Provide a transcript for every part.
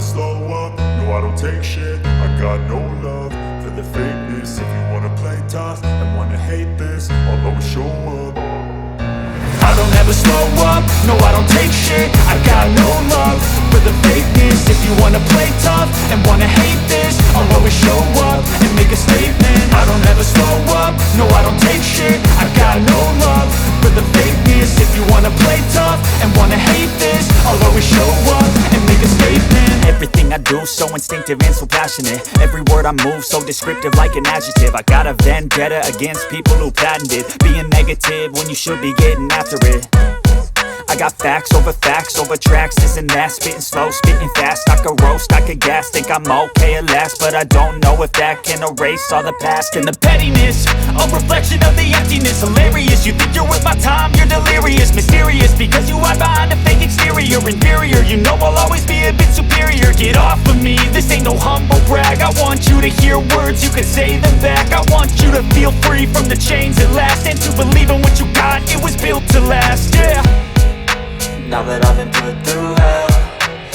slow up, no I don't take shit. I got no love for the fakeness. If you wanna play tough and wanna hate this, I'll always show up. I don't ever slow up, no I don't take shit. I got no love for the fakeness. If you wanna play tough and wanna hate this, I'll always show up and make a statement. I don't ever slow up, no I don't take shit. I got no love for the fakeness. If you wanna play tough and wanna hate this, I'll always show up and make a statement. Everything I do so instinctive and so passionate. Every word I move so descriptive like an adjective. I got a vendetta against people who patented being negative when you should be getting after it. I got facts over tracks, this and that. Spitting slow, spitting fast, I could roast, I could gas. Think I'm okay at last, but I don't know if that can erase all the past. And the pettiness, a reflection of the emptiness. Hilarious, you think you're worth my time, you're delirious. Mysterious, because you hide behind a fake exterior. Inferior, you know I'll always be a bit superior. Get off of me, this ain't no humble brag. I want you to hear words, you can say them back. I want you to feel free from the chains at last, and to believe in what you got, it was built to last, yeah. Now that I've been put through hell,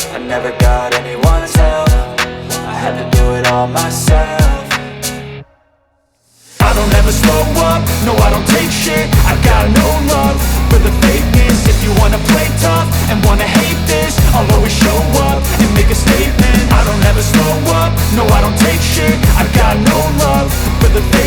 I never got anyone's help. I had to do it all myself. I don't ever slow up, no I don't take shit. I got no love for the fakeness. If you wanna play tough and wanna hate this, I'll always show up and make a statement. I don't ever slow up, no I don't take shit. I got no love for the fakeness.